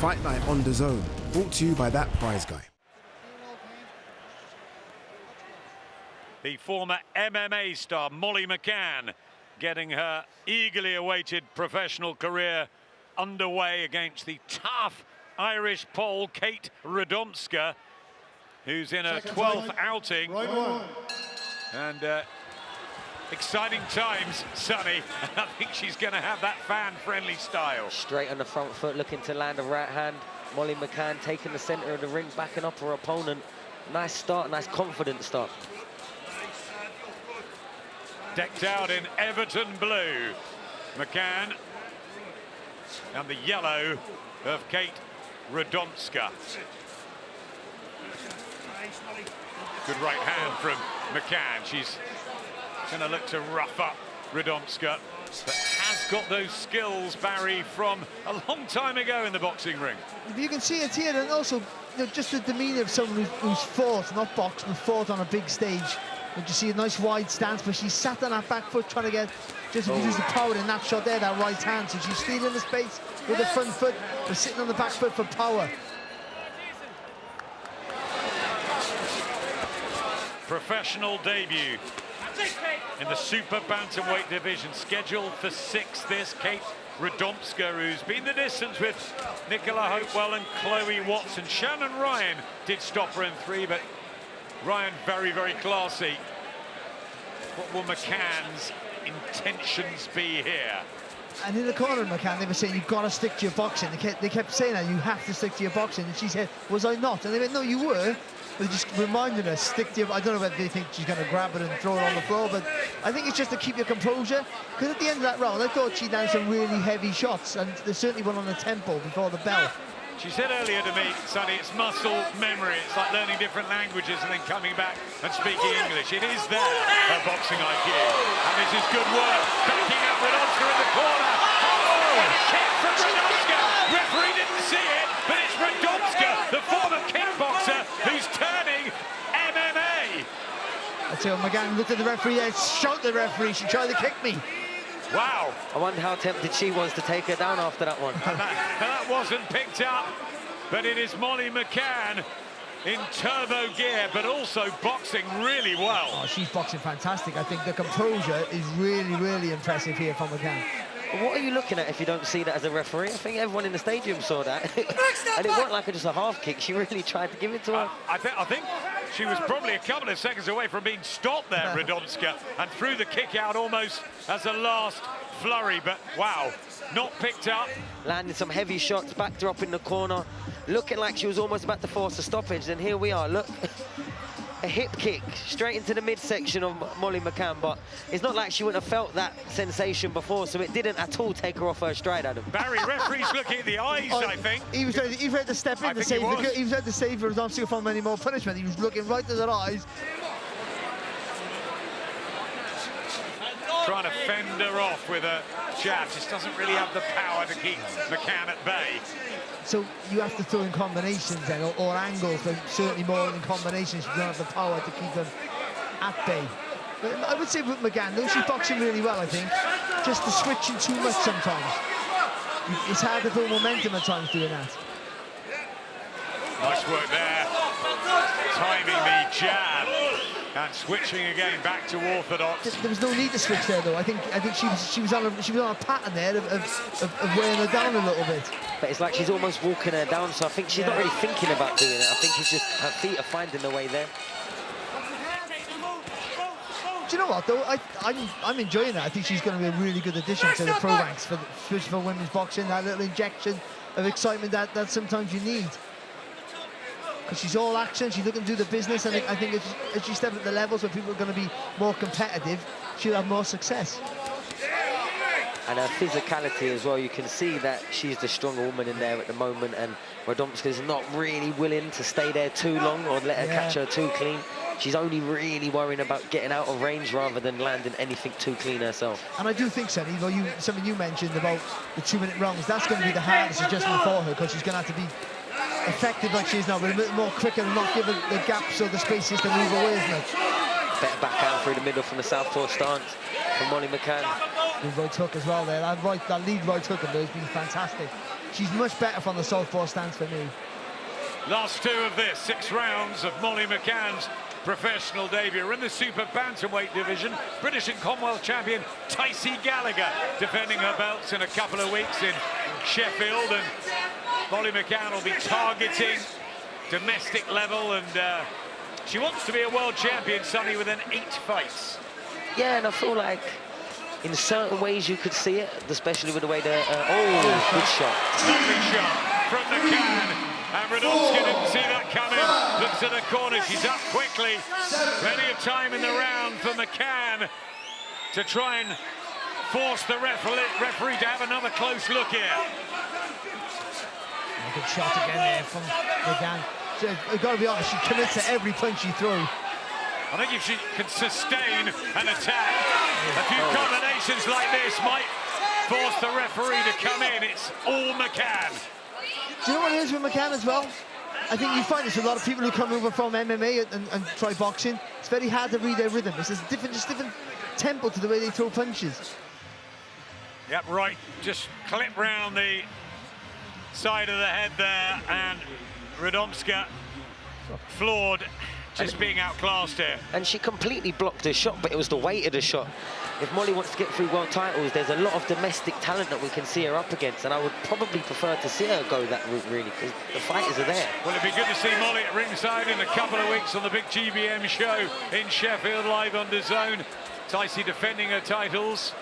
Fight Night on DAZN, brought to you by that prize guy. The former MMA star Molly McCann getting her eagerly awaited professional career underway against the tough Irish Pole Kate Radomska, who's in her 12th outing. And exciting times, Sonny. I think she's going to have that fan-friendly style. Straight on the front foot, looking to land a right hand. Molly McCann taking the centre of the ring, backing up her opponent. Nice start, nice confident start. Decked out in Everton blue, McCann, and the yellow of Kate Radomska. Good right hand from McCann. She's going to look to rough up Radomska, but has got those skills, Barry, from a long time ago in the boxing ring. You can see it here, and also just the demeanour of someone who's fought, not boxed, but fought on a big stage. And you see a nice wide stance, but she sat on that back foot trying to get, just to use the power in that shot there, that right hand. So she's stealing the space with the front foot, but sitting on the back foot for power. Professional debut in the super bantamweight division, scheduled for 6. This Kate Radomska, who's been the distance with Nicola Hopewell and Chloe Watson. Shannon Ryan did stop her in 3, but Ryan very, very classy. What will McCann's intentions be here? And in the corner of McCann, they were saying, you've got to stick to your boxing. They kept saying that, you have to stick to your boxing. And she said, was I not? And they went, no, you were. But they just reminded us, stick to your... I don't know whether they think she's going to grab it and throw it on the floor, but I think it's just to keep your composure. Because at the end of that round, I thought she'd done some really heavy shots, and there's certainly one on the tempo before the bell. She said earlier to me, Sonny, it's muscle memory. It's like learning different languages and then coming back and speaking English. It is there, her boxing IQ. And this is good work. Backing up Radomska in the corner. Oh, kick from Radomska. Referee didn't see it, but it's Radomska, the former kickboxer, who's turning MMA. I tell you, McCann looked at the referee, shot the referee, she tried to kick me. Wow. I wonder how tempted she was to take her down after that one. That wasn't picked up, but it is Molly McCann in turbo gear, but also boxing really well. Oh, she's boxing fantastic. I think the composure is really, really impressive here from McCann. What are you looking at if you don't see that as a referee? I think everyone in the stadium saw that. And it wasn't like just a half kick. She really tried to give it to her. I think she was probably a couple of seconds away from being stopped there, Radomska, and threw the kick out almost as a last flurry. But wow, not picked up. Landed some heavy shots, backed her up in the corner, looking like she was almost about to force a stoppage. And here we are, look. A hip kick straight into the midsection of Molly McCann, but it's not like she wouldn't have felt that sensation before, so it didn't at all take her off her stride, Adam. Barry, referee's looking at the eyes, I think. He was ready to step in to save he was ready to save Radomska from any more punishment. He was looking right at her eyes. Trying to fend her off with a jab. Just doesn't really have the power to keep McCann at bay. So you have to throw in combinations then, or angles, but certainly more in combinations. You don't have the power to keep them at bay. But I would say with McCann, though she's boxing really well, I think, just the switching too much sometimes. It's hard to build momentum at times doing that. Nice work there. Timing the jab and switching again back to orthodox. There was no need to switch there, though. I think she was on a pattern there of weighing her down a little bit. But it's like she's almost walking her down, so I think she's not really thinking about doing it. I think it's just her feet are finding the way there. Do you know what, though? I'm enjoying that. I think she's going to be a really good addition to the pro ranks, especially for women's boxing, that little injection of excitement that sometimes you need. Because she's all action, she's looking to do the business, and I think as she steps at the levels where people are going to be more competitive, she'll have more success. And her physicality as well, you can see that she's the stronger woman in there at the moment, and Radomska's not really willing to stay there too long or let her catch her too clean. She's only really worrying about getting out of range rather than landing anything too clean herself. And I do think, Sonny, something you mentioned about the 2-minute rounds, that's going to be the hardest adjustment for her, because she's going to have to be effective like she is now, but a bit more quicker and not give her the gaps or the spaces to move away, isn't it? Better back out through the middle from the southpaw stance from Molly McCann. Good right hook as well there. That lead right hook of hers has been fantastic. She's much better from the southpaw stance for me. Last two of this, 6 rounds of Molly McCann's professional debut. We're in the super bantamweight division. British and Commonwealth champion Tycee Gallagher defending her belts in a couple of weeks in Sheffield, and Molly McCann will be targeting domestic level, and she wants to be a world champion, Sonny, within 8 fights. Yeah, and I feel like in certain ways you could see it, especially with the way the good shot. Lovely shot from McCann. And Radomska didn't see that coming. Looks at the corner. She's up quickly. Plenty of time in the round for McCann to try and force the referee to have another close look here. A good shot again there from McCann. I've got to be honest, she commits to every punch she throws. I think if she can sustain an attack, a few combinations like this might force the referee to come in. It's all McCann. Do you know what it is with McCann as well? I think you find this with a lot of people who come over from MMA and try boxing. It's very hard to read their rhythm. It's just different tempo to the way they throw punches. Yep, right. Just clip round the side of the head there, and Radomska floored, just being outclassed here. And she completely blocked her shot, but it was the weight of the shot. If Molly wants to get through world titles, there's a lot of domestic talent that we can see her up against, and I would probably prefer to see her go that route, really, because the fighters are there. Well, it'd be good to see Molly at ringside in a couple of weeks on the big GBM show in Sheffield, live on DAZN. Tycee defending her titles.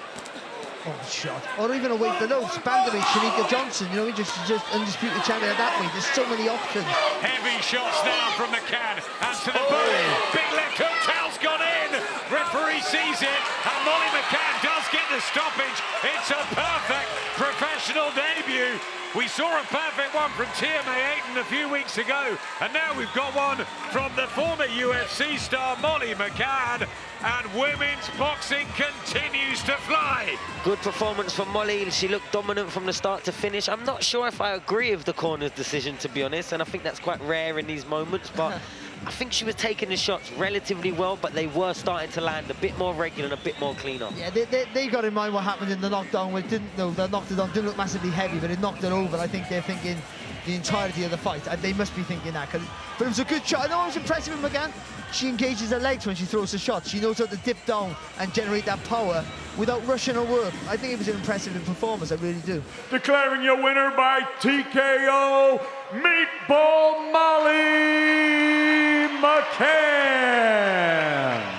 Oh, shot. Or even a weight below. Bantamweight, Shanika Johnson, you know, just undisputed champion at that weight. There's so many options. Heavy shots now from McCann. And to the body. Big left hook, tail's gone in. Referee sees it, and Molly McCann does get the stoppage. It's a perfect professional debut. We saw a perfect one from TMA Ayton a few weeks ago, and now we've got one from the former UFC star Molly McCann, and women's boxing continues to fly. Good performance from Molly. She looked dominant from the start to finish. I'm not sure if I agree with the corner's decision, to be honest, and I think that's quite rare in these moments, but I think she was taking the shots relatively well, but they were starting to land a bit more regular and a bit more cleaner. Yeah, they got in mind what happened in the knockdown, where they knocked it on, didn't look massively heavy, but it knocked it over. I think they're thinking the entirety of the fight. They must be thinking that, but it was a good shot. I know it was impressive with McCann. She engages her legs when she throws the shot. She knows how to dip down and generate that power without rushing her work. I think it was an impressive performance, I really do. Declaring your winner by TKO, Meatball Molly McCann.